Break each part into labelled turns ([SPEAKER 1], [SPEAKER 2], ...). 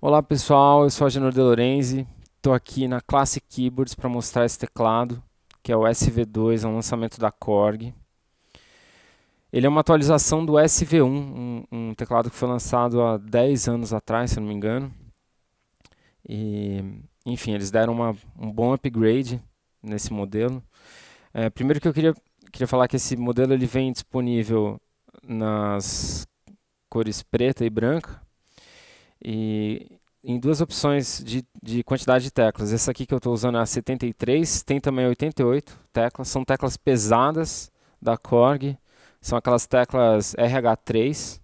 [SPEAKER 1] Olá pessoal, eu sou Agenor De Lorenzi, estou aqui na Classic Keyboards para mostrar esse teclado, que é o SV2, é um lançamento da Korg. Ele é uma atualização do SV1, um teclado que foi lançado há 10 anos atrás, se eu não me engano. E, enfim, eles deram um bom upgrade nesse modelo. Primeiro que eu queria falar que esse modelo ele vem disponível nas cores preta e branca, e em duas opções de quantidade de teclas. Essa aqui que eu estou usando é a 73, tem também 88 teclas, são teclas pesadas da Korg, são aquelas teclas RH3,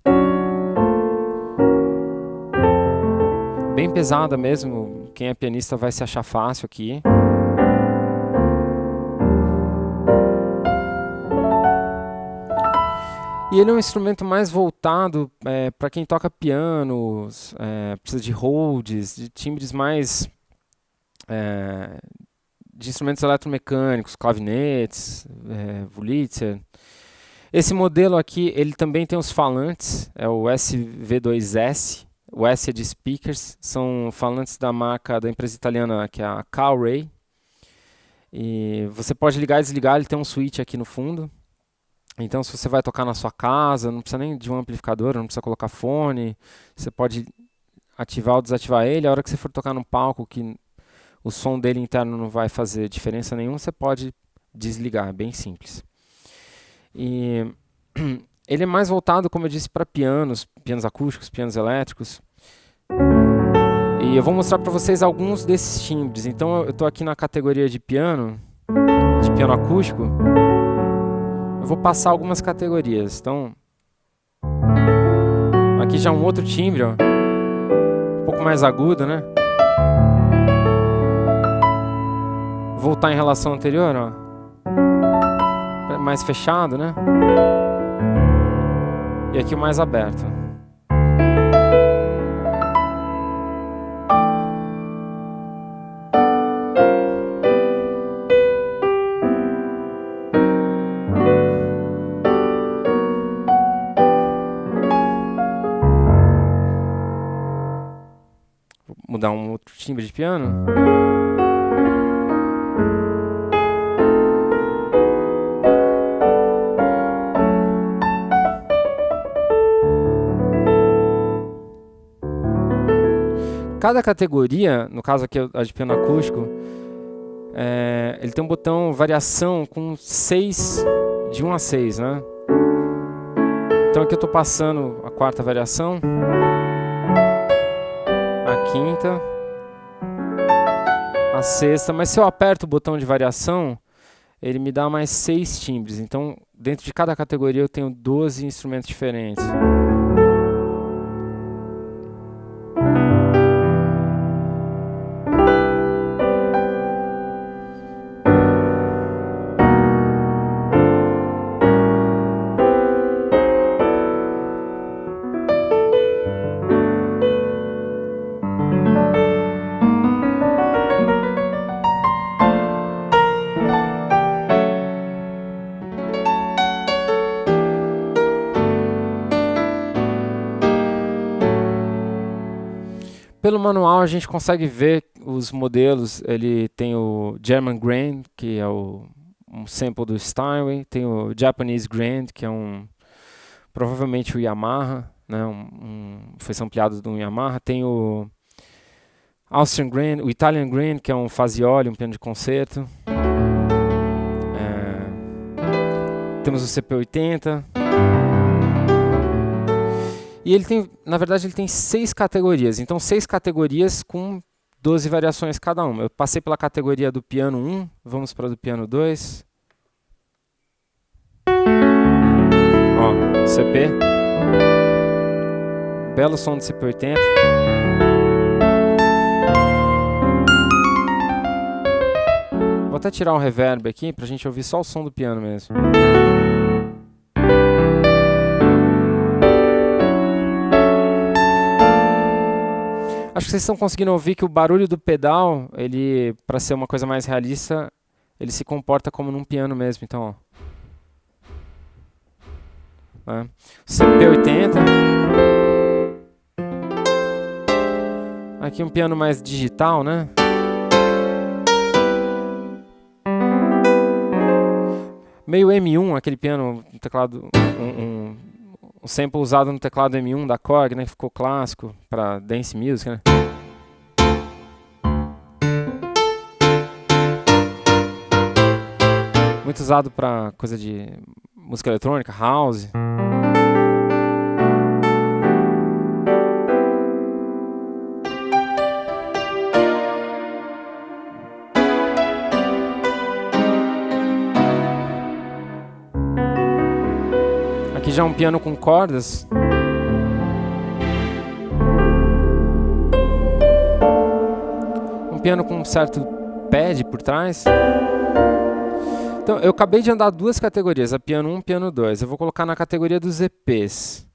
[SPEAKER 1] bem pesada mesmo, quem é pianista vai se achar fácil aqui. E ele é um instrumento mais voltado para quem toca pianos, precisa de holds, de timbres mais de instrumentos eletromecânicos, clavinetes, Wurlitzer. Esse modelo aqui, ele também tem os falantes, é o SV2S, o S é de speakers, são falantes da marca da empresa italiana que é a Cal-Ray. E você pode ligar e desligar, ele tem um switch aqui no fundo. Então, se você vai tocar na sua casa, não precisa nem de um amplificador, não precisa colocar fone, você pode ativar ou desativar ele. A hora que você for tocar no palco, que o som dele interno não vai fazer diferença nenhuma, você pode desligar, é bem simples. E ele é mais voltado, como eu disse, para pianos acústicos, pianos elétricos. E eu vou mostrar para vocês alguns desses timbres. Então, eu estou aqui na categoria de piano acústico. Eu vou passar algumas categorias. Então, aqui já um outro timbre, ó, um pouco mais agudo, né? Voltar em relação à anterior, ó, mais fechado, né? E aqui o mais aberto. Vou mudar um outro timbre de piano. Cada categoria, no caso aqui a de piano acústico, ele tem um botão variação com 6, de 1 a 6, né? Então aqui eu estou passando a quarta variação, a quinta, a sexta, mas se eu aperto o botão de variação, ele me dá mais 6 timbres. Então, dentro de cada categoria eu tenho 12 instrumentos diferentes. Pelo manual a gente consegue ver os modelos. Ele tem o German Grand, que é um sample do Steinway, tem o Japanese Grand, que é provavelmente o Yamaha, né, foi sampleado de um Yamaha, tem o Austrian Grand, o Italian Grand, que é um Fazioli, um piano de concerto. Temos o CP80. E ele tem, na verdade, ele tem 6 categorias. Então, 6 categorias com 12 variações cada uma. Eu passei pela categoria do piano 1, vamos para a do piano 2. Ó, CP. Belo som do CP80. Vou até tirar o reverb aqui pra gente ouvir só o som do piano mesmo. Acho que vocês estão conseguindo ouvir que o barulho do pedal, ele, para ser uma coisa mais realista, ele se comporta como num piano mesmo. Então, ó. Né? CP80. Aqui um piano mais digital, né? Meio M1, aquele piano, um teclado, um sample usado no teclado M1 da Korg, né, que ficou clássico para dance music, né? Muito usado para coisa de música eletrônica, house. Aqui já é um piano com cordas. Um piano com um certo pad por trás. Então, eu acabei de andar duas categorias, a piano 1 e piano 2. Eu vou colocar na categoria dos EPs.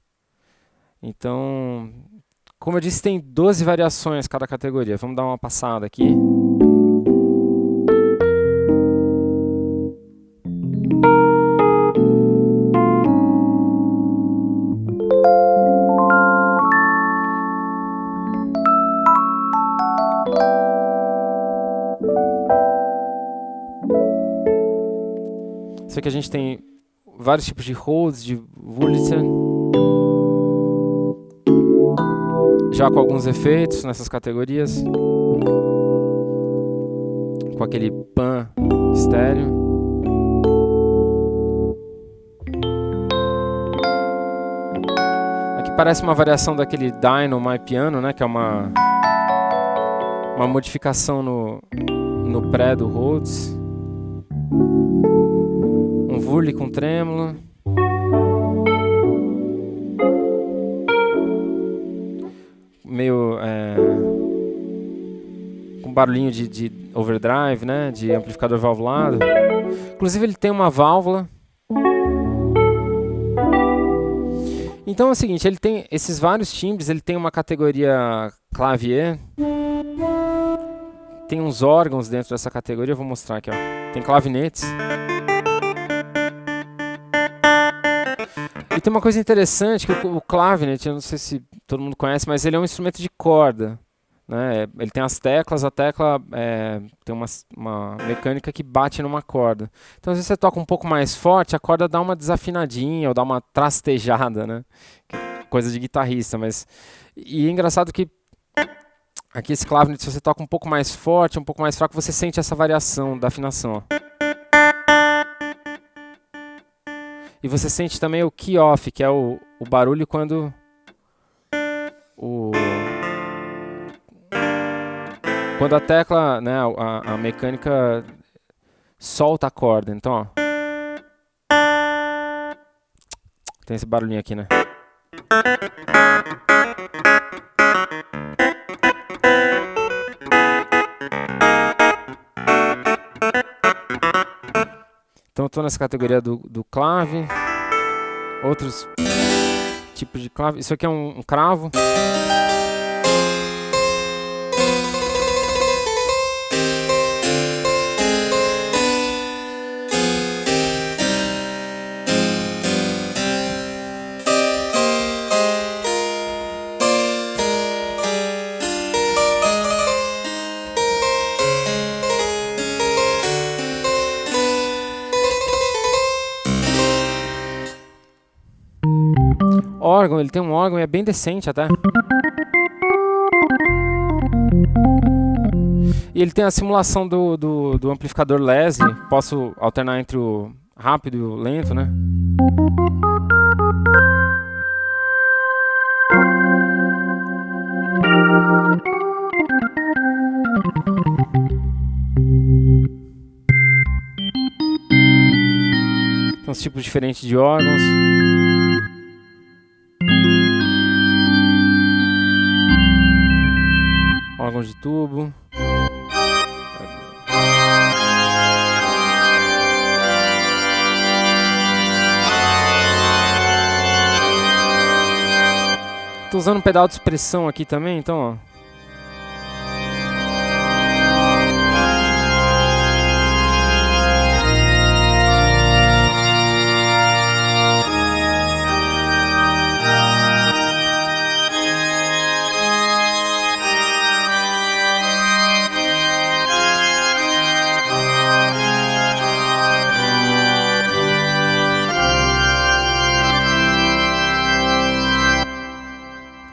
[SPEAKER 1] Então, como eu disse, tem 12 variações cada categoria. Vamos dar uma passada aqui. Isso aqui a gente tem vários tipos de Rhodes, de Wurlitzer, já com alguns efeitos nessas categorias, com aquele pan estéreo. Aqui parece uma variação daquele Dyno My Piano, né, que é uma modificação no pré do Rhodes. Um Wurli com trêmulo. Meio com barulhinho de overdrive, né? De amplificador valvulado. Inclusive ele tem uma válvula. Então é o seguinte, ele tem esses vários timbres, ele tem uma categoria clavier. Tem uns órgãos dentro dessa categoria, eu vou mostrar aqui, ó. Tem clavinetes. E tem uma coisa interessante, que o clavinet, eu não sei se todo mundo conhece, mas ele é um instrumento de corda, né? Ele tem as teclas, a tecla tem uma mecânica que bate numa corda. Então, se você toca um pouco mais forte, a corda dá uma desafinadinha, ou dá uma trastejada, né? Coisa de guitarrista, mas... E é engraçado que aqui esse clavinet, se você toca um pouco mais forte, um pouco mais fraco, você sente essa variação da afinação, ó. E você sente também o key-off, que é o barulho quando quando a tecla, né, a mecânica solta a corda. Então, ó, tem esse barulhinho aqui, né? Então eu estou nessa categoria do clave, outros tipos de clave. Isso aqui é um cravo. Órgão, ele tem um órgão e é bem decente até. E ele tem a simulação do amplificador Leslie. Posso alternar entre o rápido e o lento, né? Tem uns tipos diferentes de órgãos. Órgãos de tubo. Tô usando um pedal de expressão aqui também, então, ó.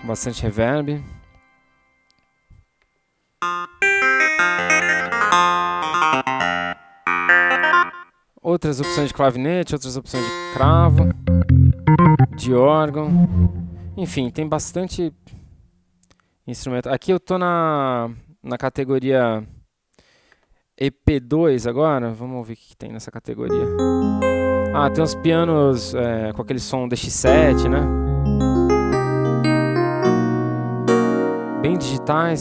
[SPEAKER 1] Bastante reverb. Outras opções de clavinete, outras opções de cravo, de órgão. Enfim, tem bastante instrumento. Aqui eu tô na categoria EP2 agora. Vamos ver o que tem nessa categoria. Ah, tem uns pianos com aquele som DX7, né? Bem digitais.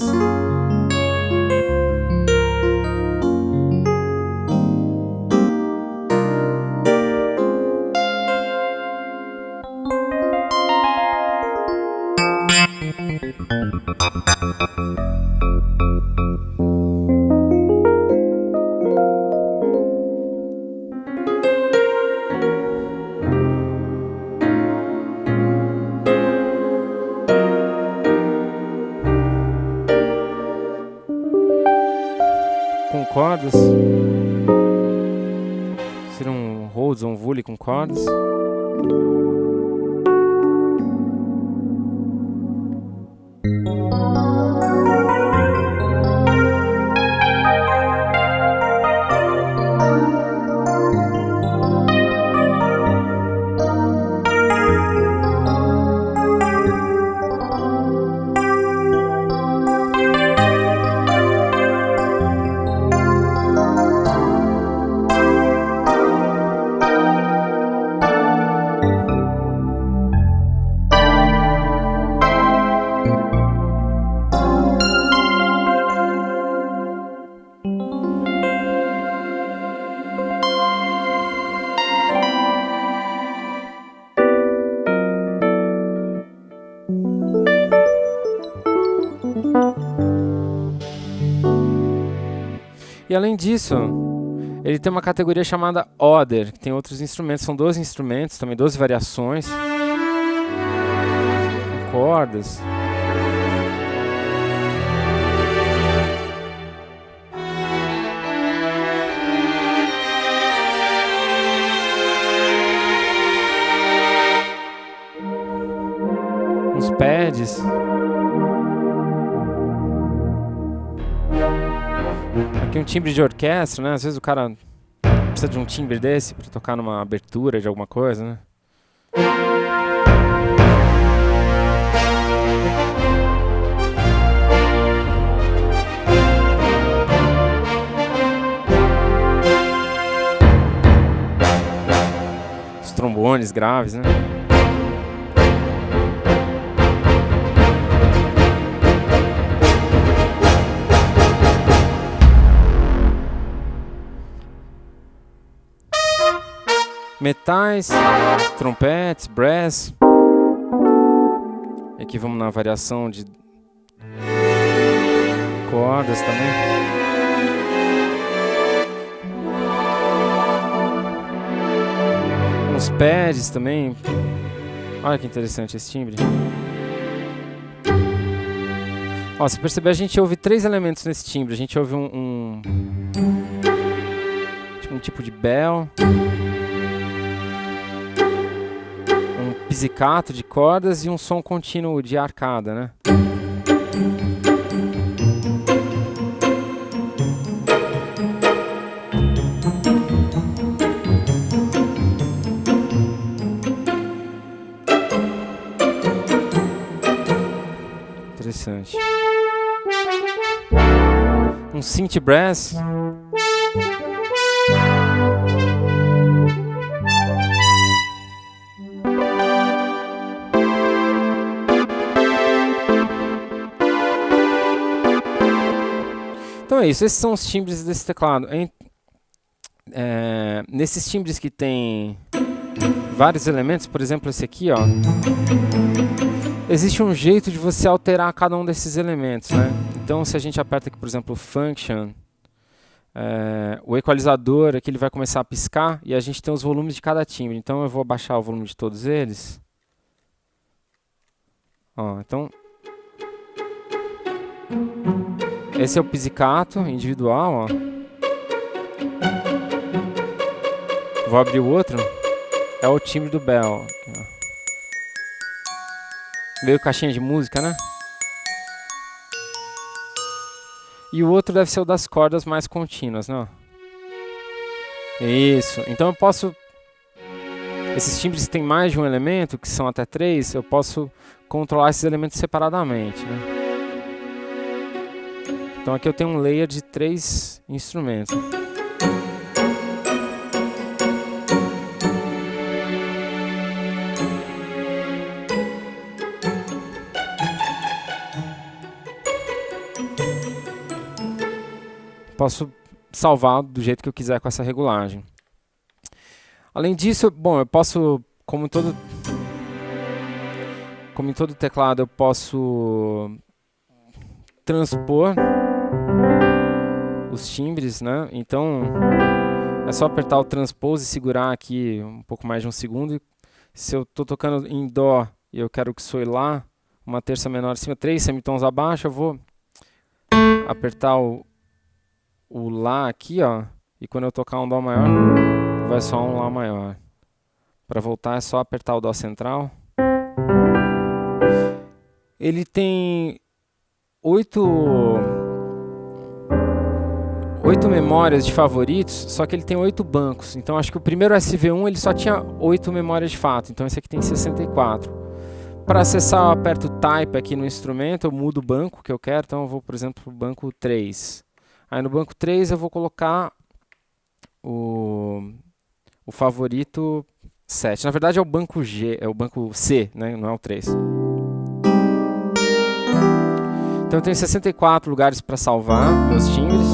[SPEAKER 1] Com cordas. Seria um Rhodes ou um Vule com cordas. E além disso, ele tem uma categoria chamada Other, que tem outros instrumentos, são 12 instrumentos, também 12 variações, com cordas. Uns pads. Aqui um timbre de orquestra, né? Às vezes o cara precisa de um timbre desse para tocar numa abertura de alguma coisa, né? Os trombones graves, né? Metais, trompetes, brass. Aqui vamos na variação de cordas também. Uns pads também. Olha que interessante esse timbre. Ó, se perceber, a gente ouve 3 elementos nesse timbre. A gente ouve um tipo de bell, pizzicato de cordas e um som contínuo de arcada, né? Interessante. Um synth brass. Então é isso, esses são os timbres desse teclado. Nesses timbres que tem vários elementos, por exemplo esse aqui, ó. Existe um jeito de você alterar cada um desses elementos, né? Então se a gente aperta aqui, por exemplo, Function, o equalizador aqui ele vai começar a piscar e a gente tem os volumes de cada timbre. Então eu vou abaixar o volume de todos eles. Ó, então esse é o pizzicato individual, ó. Vou abrir o outro. É o timbre do bell. Aqui, ó. Meio caixinha de música, né? E o outro deve ser o das cordas mais contínuas, né? Isso. Então eu posso... Esses timbres que tem mais de um elemento, que são até 3, eu posso controlar esses elementos separadamente, né? Então aqui eu tenho um layer de 3 instrumentos. Posso salvar do jeito que eu quiser com essa regulagem. Além disso, bom, eu posso, como em todo teclado, eu posso transpor os timbres, né? Então, é só apertar o transpose e segurar aqui um pouco mais de um segundo. Se eu estou tocando em dó e eu quero que soe lá, uma terça menor acima, 3 semitons abaixo, eu vou apertar o lá aqui, ó, e quando eu tocar um dó maior, vai soar um lá maior. Para voltar é só apertar o dó central. Ele tem 8 memórias de favoritos, só que ele tem 8 bancos. Então acho que o primeiro SV1 ele só tinha 8 memórias de fato, então esse aqui tem 64. Para acessar eu aperto Type aqui no instrumento, eu mudo o banco que eu quero, então eu vou, por exemplo, para o banco 3. Aí no banco 3 eu vou colocar o favorito 7. Na verdade é o banco G, é o banco C, né? Não é o 3. Então eu tenho 64 lugares para salvar meus timbres.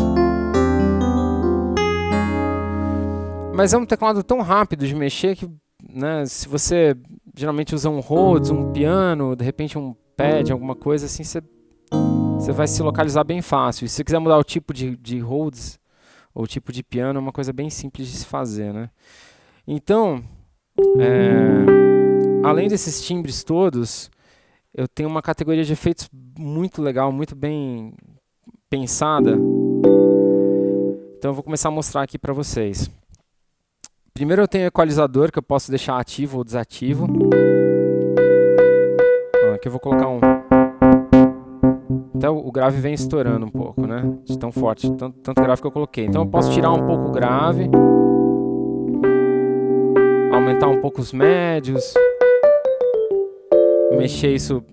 [SPEAKER 1] Mas é um teclado tão rápido de mexer que, né, se você geralmente usa um Rhodes, um piano, de repente um pad, alguma coisa assim, você vai se localizar bem fácil. E se você quiser mudar o tipo de Rhodes ou o tipo de piano, é uma coisa bem simples de se fazer, né? Então, além desses timbres todos, eu tenho uma categoria de efeitos muito legal, muito bem pensada. Então eu vou começar a mostrar aqui para vocês. Primeiro eu tenho o equalizador, que eu posso deixar ativo ou desativo. Aqui eu vou colocar um... Até o grave vem estourando um pouco, né? De tão forte, tanto grave que eu coloquei. Então eu posso tirar um pouco o grave, aumentar um pouco os médios, mexer isso,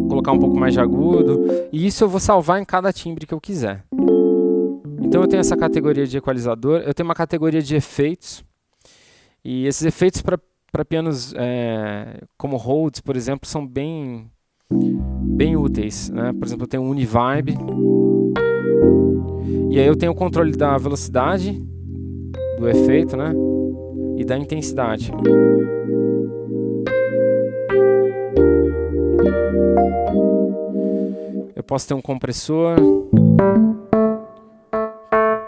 [SPEAKER 1] colocar um pouco mais de agudo. E isso eu vou salvar em cada timbre que eu quiser. Então eu tenho essa categoria de equalizador, eu tenho uma categoria de efeitos. E esses efeitos para pianos como Rhodes, por exemplo, são bem úteis, né? Por exemplo, eu tenho um Univibe. E aí eu tenho o controle da velocidade do efeito, né? E da intensidade. Eu posso ter um compressor.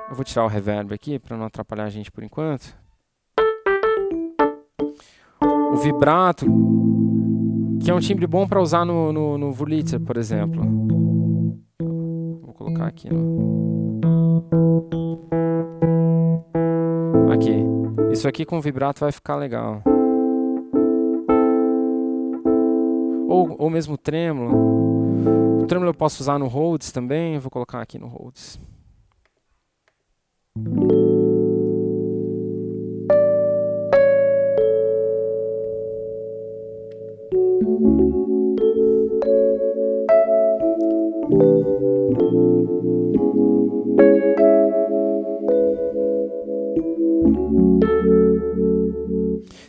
[SPEAKER 1] Eu vou tirar o reverb aqui para não atrapalhar a gente por enquanto. O vibrato, que é um timbre bom para usar no Wurlitzer, por exemplo. Vou colocar aqui. Aqui. Isso aqui com vibrato vai ficar legal. Ou mesmo trêmulo. O trêmulo eu posso usar no Rhodes também. Vou colocar aqui no Rhodes.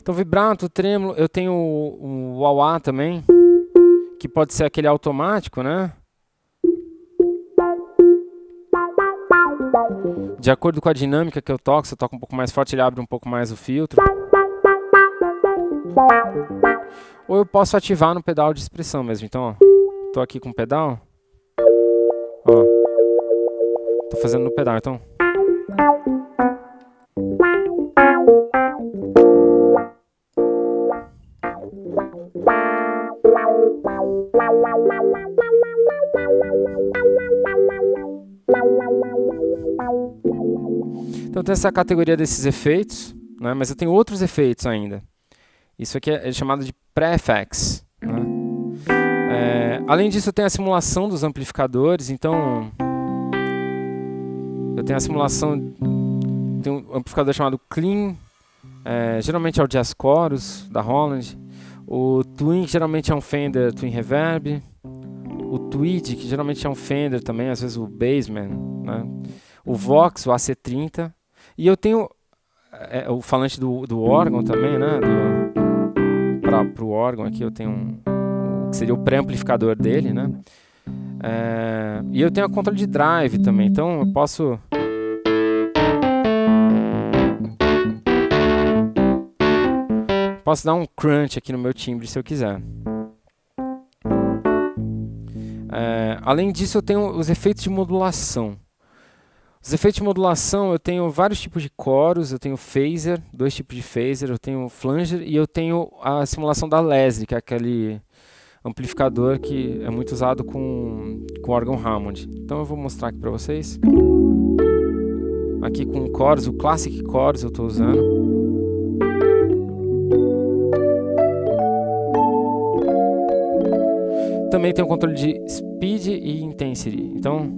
[SPEAKER 1] Então, vibrato, trêmulo, eu tenho o wah-wah também, que pode ser aquele automático, né? De acordo com a dinâmica que eu toco, se eu toco um pouco mais forte, ele abre um pouco mais o filtro. Ou eu posso ativar no pedal de expressão mesmo. Então, ó, tô aqui com o pedal. Ó, tô fazendo no pedal, então. Então tem essa categoria desses efeitos, né? Mas eu tenho outros efeitos ainda. Isso aqui é chamado de pre-effects, né? Além disso, eu tenho a simulação dos amplificadores. Então, eu tenho a simulação. Tem um amplificador chamado Clean, geralmente é o Jazz Chorus da Roland. O Twin, que geralmente é um Fender Twin Reverb. O Tweed, que geralmente é um Fender também, às vezes o Bassman, né? O Vox, o AC30. E eu tenho o falante do órgão também, né? Para o órgão aqui eu tenho o que seria o pré-amplificador dele, né? E eu tenho a controle de drive também, então eu posso dar um crunch aqui no meu timbre se eu quiser. Além disso, eu tenho os efeitos de modulação. Os efeitos de modulação, eu tenho vários tipos de coros, eu tenho phaser, 2 tipos de phaser, eu tenho flanger e eu tenho a simulação da Leslie, que é aquele amplificador que é muito usado com órgão Hammond. Então eu vou mostrar aqui para vocês. Aqui com o chorus, o Classic Chorus eu estou usando. Também tem o controle de Speed e Intensity. Então,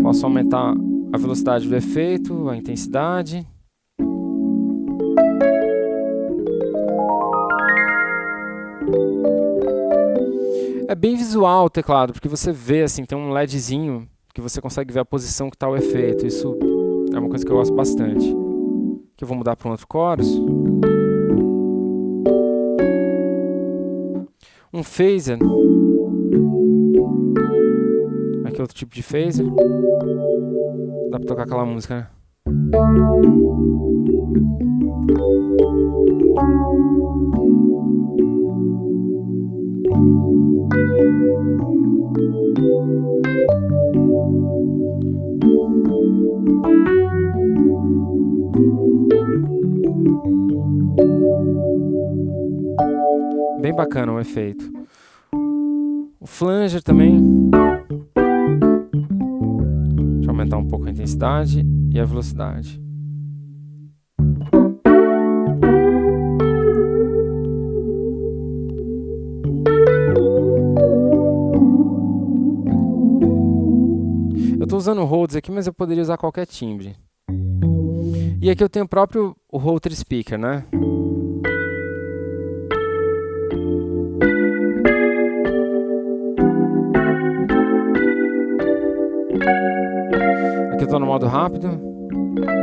[SPEAKER 1] posso aumentar a velocidade do efeito, a intensidade. É bem visual o teclado, porque você vê, assim, tem um LEDzinho que você consegue ver a posição que está o efeito. Isso é uma coisa que eu gosto bastante. Aqui eu vou mudar para um outro chorus. Um phaser. Aqui é outro tipo de phaser. Dá pra tocar aquela música, né? Bem bacana o efeito. O flanger também. Deixa eu aumentar um pouco a intensidade e a velocidade. Eu estou usando o Rhodes aqui, mas eu poderia usar qualquer timbre. E aqui eu tenho o próprio Rotary Speaker, né? Aqui eu estou no modo rápido.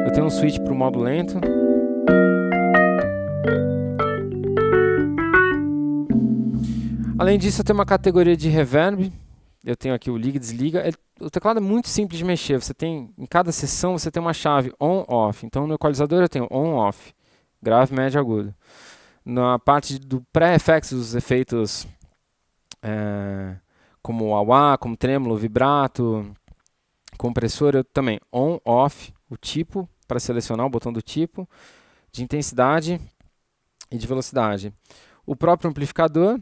[SPEAKER 1] Eu tenho um switch para o modo lento. Além disso, eu tenho uma categoria de reverb. Eu tenho aqui o liga e desliga. O teclado é muito simples de mexer. Você tem, em cada seção você tem uma chave on/off. Então no equalizador eu tenho on/off, grave, médio, agudo. Na parte do pré-effects, dos efeitos como wah-wah, como trêmulo, vibrato, compressor, eu também on/off, o tipo, para selecionar o botão do tipo, de intensidade e de velocidade. O próprio amplificador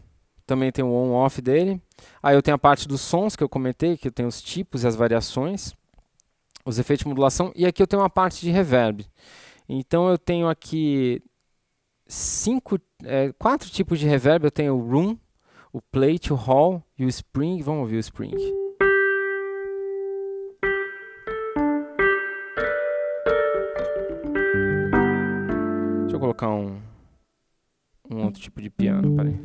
[SPEAKER 1] também tem o on/off dele. Aí eu tenho a parte dos sons que eu comentei, que eu tenho os tipos e as variações, os efeitos de modulação, e aqui eu tenho uma parte de reverb. Então eu tenho aqui 4 tipos de reverb. Eu tenho o room, o plate, o hall e o spring. Vamos ouvir o spring. Deixa eu colocar um outro tipo de piano, peraí.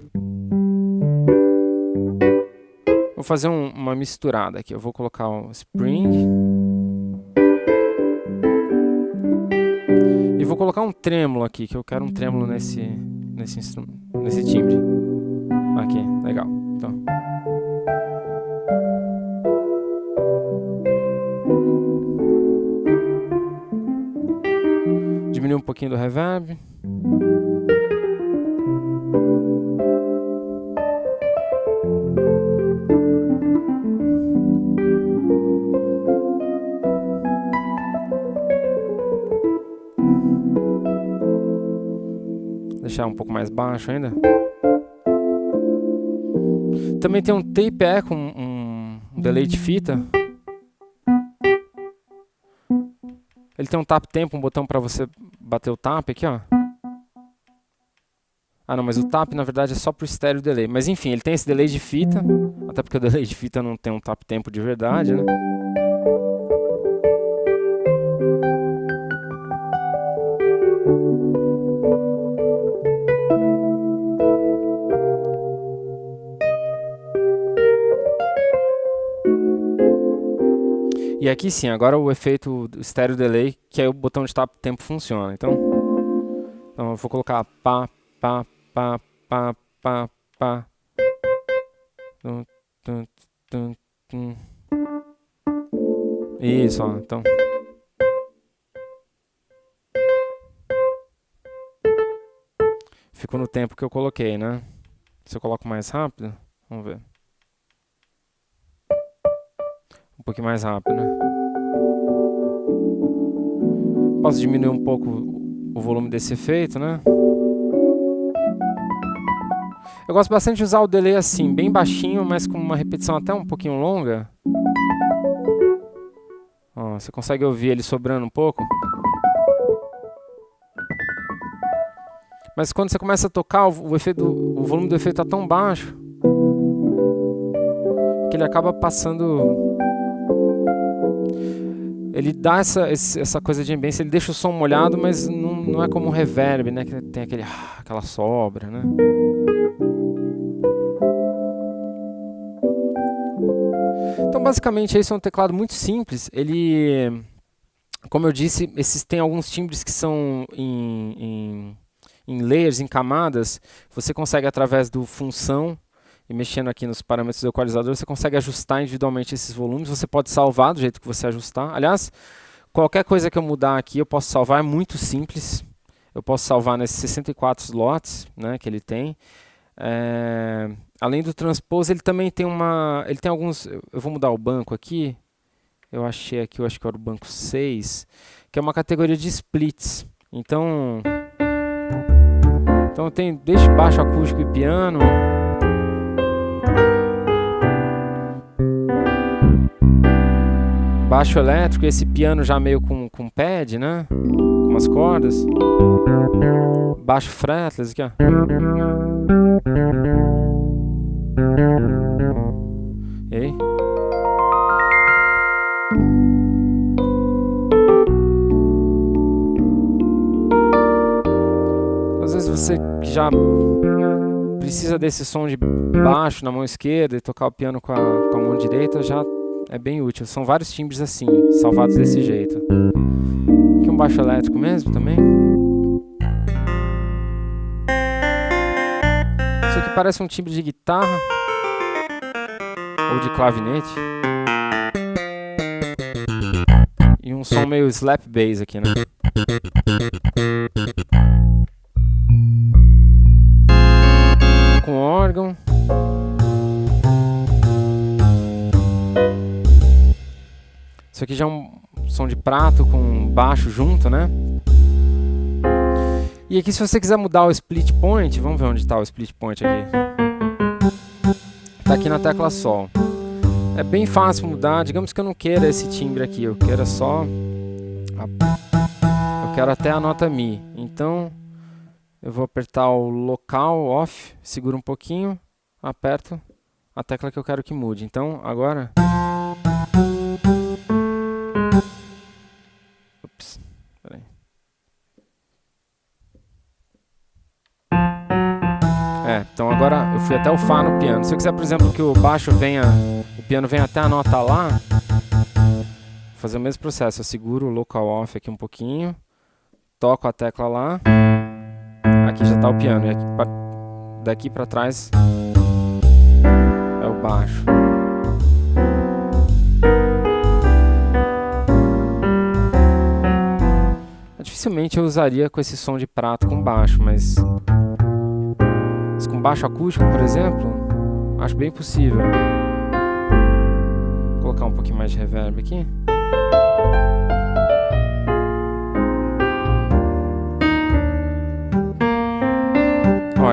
[SPEAKER 1] Vou fazer uma misturada aqui. Eu vou colocar o spring. E vou colocar um trêmulo aqui, que eu quero um trêmulo nesse timbre. Aqui, legal. Então. Diminuir um pouquinho do reverb. deixar um pouco mais baixo ainda. Também tem um tape echo, um delay de fita. Ele tem um tap tempo, um botão para você bater o tap aqui, ó. Ah, não, mas o tap na verdade é só pro estéreo delay. Mas enfim, ele tem esse delay de fita, até porque o delay de fita não tem um tap tempo de verdade, né? E aqui sim, agora o efeito stereo delay, que aí o botão de tap tempo funciona. Então eu vou colocar pá, pá, pá, pá, pá, pá. Isso, ó, então. Ficou no tempo que eu coloquei, né? Se eu coloco mais rápido, vamos ver. Um pouquinho mais rápido, né? Posso diminuir um pouco o volume desse efeito, né? Eu gosto bastante de usar o delay assim, bem baixinho, mas com uma repetição até um pouquinho longa. Ó, você consegue ouvir ele sobrando um pouco? Mas quando você começa a tocar, o volume do efeito está tão baixo que ele acaba passando... Ele dá essa coisa de ambiência, ele deixa o som molhado, mas não é como um reverb, né? Que tem aquela sobra, né? Então, basicamente, esse é um teclado muito simples. Ele, como eu disse, tem alguns timbres que são em layers, em camadas. Você consegue, através do função, e mexendo aqui nos parâmetros do equalizador, você consegue ajustar individualmente esses volumes. Você pode salvar do jeito que você ajustar. Aliás, qualquer coisa que eu mudar aqui, eu posso salvar, é muito simples. Eu posso salvar nesses 64 slots, né, que ele tem. Além do transpose, ele também tem ele tem alguns... Eu vou mudar o banco aqui. Eu achei aqui, eu acho que era o banco 6, que é uma categoria de splits. Então tem desde baixo acústico e piano. Baixo elétrico, esse piano já meio com pad, né? Com umas cordas. Baixo fretless aqui, ó. E aí? Às vezes você já precisa desse som de baixo na mão esquerda e tocar o piano com a mão direita, já é bem útil. São vários timbres assim, salvados desse jeito. Aqui um baixo elétrico mesmo também. Isso aqui parece um timbre de guitarra ou de clavinete. E um som meio slap bass aqui, né? Com órgão. Isso aqui já é um som de prato com baixo junto, né? E aqui, se você quiser mudar o split point, vamos ver onde está o split point aqui. Está aqui na tecla Sol. É bem fácil mudar. Digamos que eu não queira esse timbre aqui, eu quero só... Eu quero até a nota Mi. Então, eu vou apertar o local, off, seguro um pouquinho, aperto a tecla que eu quero que mude. Então, agora... Ups, peraí. Então agora eu fui até o Fá no piano. Se eu quiser, por exemplo, que o piano venha até a nota Lá, vou fazer o mesmo processo. Eu seguro o local off aqui um pouquinho, toco a tecla Lá, aqui já está o piano, e aqui daqui para trás é o baixo. Dificilmente eu usaria com esse som de prato com baixo, mas com baixo acústico, por exemplo, acho bem possível. Vou colocar um pouquinho mais de reverb aqui.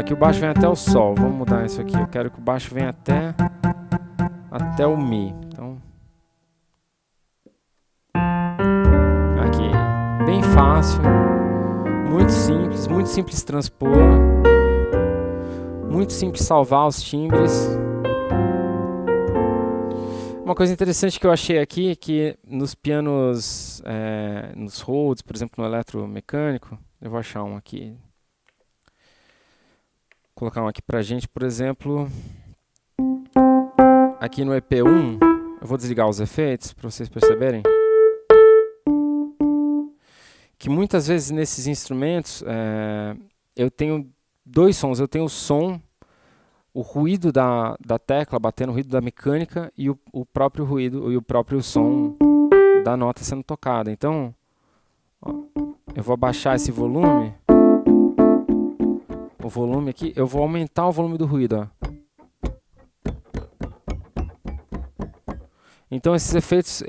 [SPEAKER 1] aqui o baixo vem até o Sol. Vamos mudar isso aqui. Eu quero que o baixo venha até o Mi. Então, aqui, bem fácil, muito simples transpor, muito simples salvar os timbres. Uma coisa interessante que eu achei aqui é que nos pianos, nos Rhodes, por exemplo, no eletromecânico, eu vou achar um aqui. Vou colocar um aqui pra gente, por exemplo, aqui no EP1, eu vou desligar os efeitos para vocês perceberem que muitas vezes nesses instrumentos eu tenho dois sons. Eu tenho o som, o ruído da tecla batendo, o ruído da mecânica e o próprio ruído e o próprio som da nota sendo tocada. Então, ó, eu vou abaixar esse volume. O volume aqui, eu vou aumentar o volume do ruído, ó. Então esses efeitos,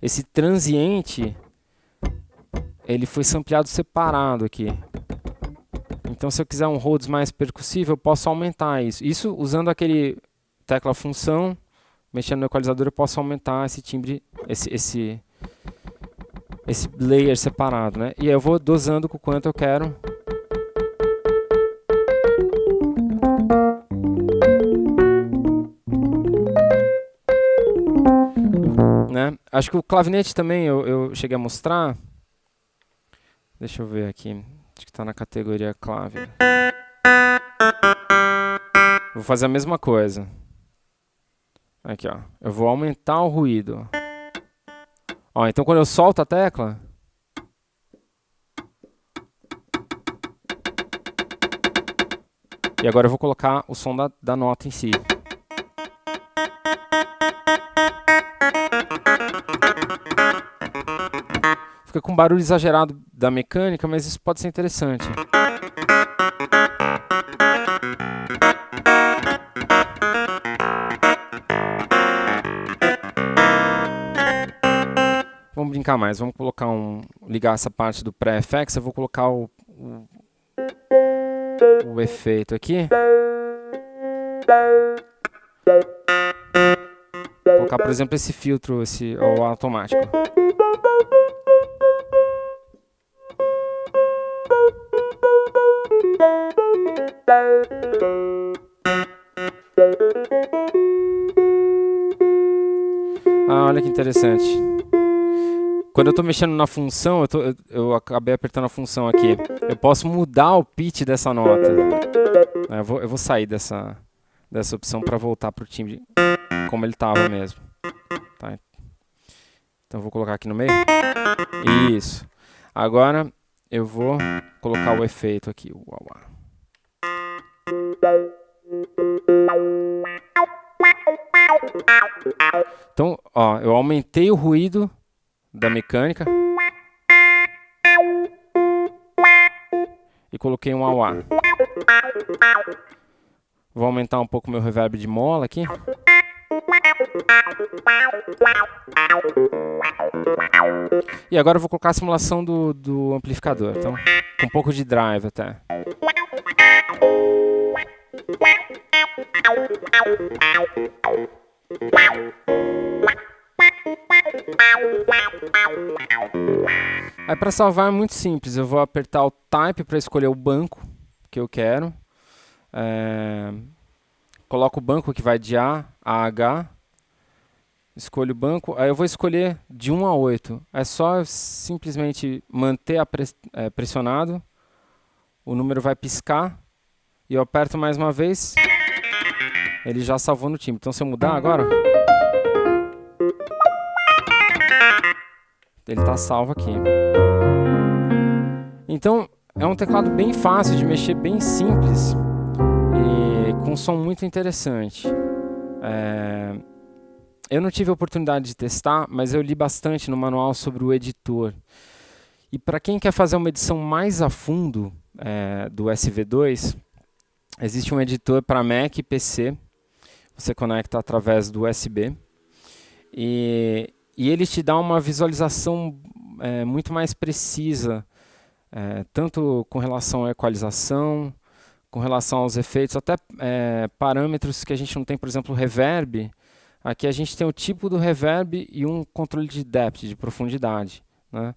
[SPEAKER 1] esse transiente, ele foi sampleado separado aqui. Então se eu quiser um Rhodes mais percussivo, eu posso aumentar isso. Isso usando aquele tecla função, mexendo no equalizador, eu posso aumentar esse timbre, esse layer separado, né? E aí eu vou dosando com o quanto eu quero. Né? Acho que o clavinete também eu cheguei a mostrar. Deixa eu ver aqui. Acho que está na categoria clave. Vou fazer a mesma coisa. Aqui, ó. Eu vou aumentar o ruído. Ó, então quando eu solto a tecla, e agora eu vou colocar o som da nota em si. Fica com um barulho exagerado da mecânica, mas isso pode ser interessante. Vamos brincar mais, vamos colocar ligar essa parte do pré-FX, eu vou colocar o efeito aqui. Vou colocar, por exemplo, esse filtro, o automático. Ah, olha que interessante. Quando eu estou mexendo na função, eu acabei apertando a função aqui. Eu posso mudar o pitch dessa nota. Eu vou sair dessa opção para voltar para o timbre como ele estava mesmo. Tá? Então eu vou colocar aqui no meio. Isso. Agora eu vou colocar o efeito aqui. Então, ó, eu aumentei o ruído da mecânica e coloquei um auá. Vou aumentar um pouco o meu reverb de mola aqui. E agora eu vou colocar a simulação do amplificador. Então, com um pouco de drive até. Aí para salvar é muito simples, eu vou apertar o Type para escolher o banco que eu quero. Coloco o banco que vai de A a H. Escolho o banco, aí eu vou escolher de 1 a 8. É só simplesmente manter pressionado, o número vai piscar e eu aperto mais uma vez, ele já salvou no timbre. Então se eu mudar agora, ele está salvo aqui. Então é um teclado bem fácil de mexer, bem simples e com um som muito interessante. Eu não tive a oportunidade de testar, mas eu li bastante no manual sobre o editor. E para quem quer fazer uma edição mais a fundo do SV2, existe um editor para Mac e PC. Você conecta através do USB. E ele te dá uma visualização muito mais precisa tanto com relação à equalização, com relação aos efeitos, até parâmetros que a gente não tem, por exemplo, o reverb. Aqui a gente tem o tipo do reverb e um controle de depth, de profundidade, né?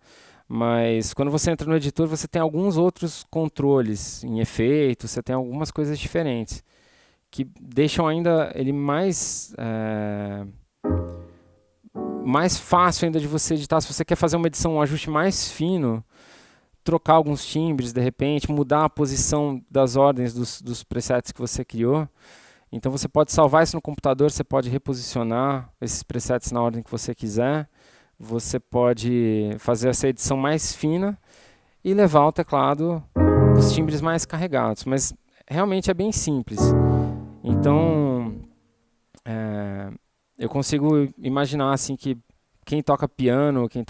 [SPEAKER 1] Mas quando você entra no editor, você tem alguns outros controles em efeitos, você tem algumas coisas diferentes, que deixam ainda ele mais fácil ainda de você editar. Se você quer fazer uma edição, um ajuste mais fino, trocar alguns timbres de repente, mudar a posição das ordens dos presets que você criou. Então você pode salvar isso no computador, você pode reposicionar esses presets na ordem que você quiser. Você pode fazer essa edição mais fina e levar o teclado os timbres mais carregados. Mas realmente é bem simples. Então, eu consigo imaginar assim que quem toca piano, quem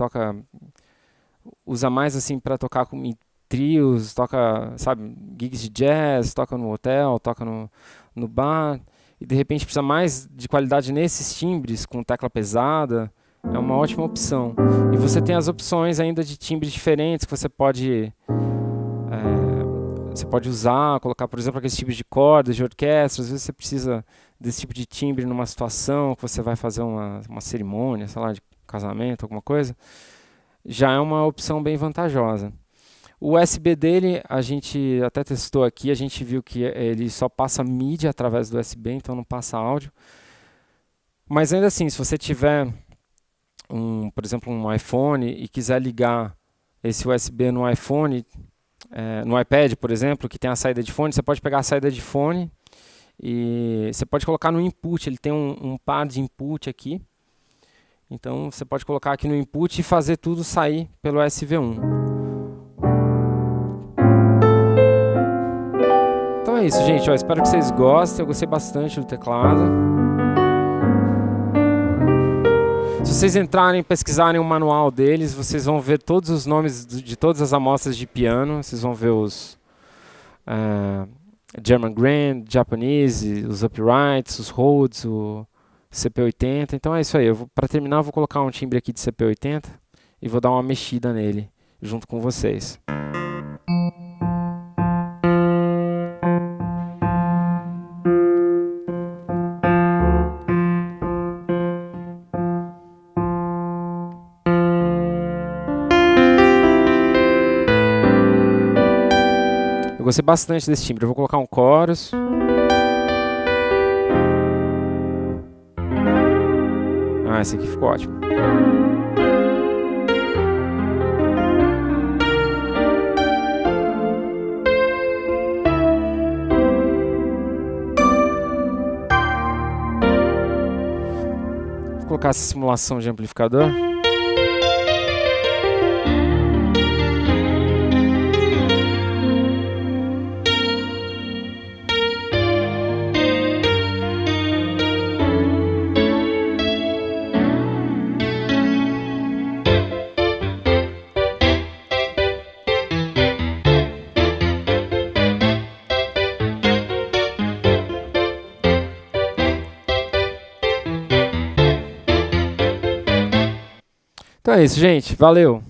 [SPEAKER 1] usa mais assim para tocar em trios, toca, sabe, gigs de jazz, toca no hotel, toca no bar, e de repente precisa mais de qualidade nesses timbres com tecla pesada, é uma ótima opção. E você tem as opções ainda de timbres diferentes que você pode usar, colocar, por exemplo, aqueles tipos de cordas, de orquestra. Às vezes você precisa desse tipo de timbre numa situação que você vai fazer uma cerimônia, sei lá, de casamento, alguma coisa. Já é uma opção bem vantajosa. O USB dele, a gente até testou aqui, a gente viu que ele só passa mídia através do USB, então não passa áudio. Mas ainda assim, se você tiver, por exemplo, um iPhone e quiser ligar esse USB no iPhone, no iPad, por exemplo, que tem a saída de fone, você pode pegar a saída de fone e você pode colocar no input, ele tem um par de input aqui. Então você pode colocar aqui no input e fazer tudo sair pelo SV1. Então é isso, gente. Espero que vocês gostem. Eu gostei bastante do teclado. Se vocês entrarem e pesquisarem o manual deles, vocês vão ver todos os nomes de todas as amostras de piano. Vocês vão ver os German Grand, Japanese, os Uprights, os Rhodes, o CP80. Então é isso aí. Para terminar, eu vou colocar um timbre aqui de CP80 e vou dar uma mexida nele junto com vocês. Eu gostei bastante desse timbre. Eu vou colocar um chorus. Esse aqui ficou ótimo. Vou colocar essa simulação de amplificador. Então é isso, gente. Valeu!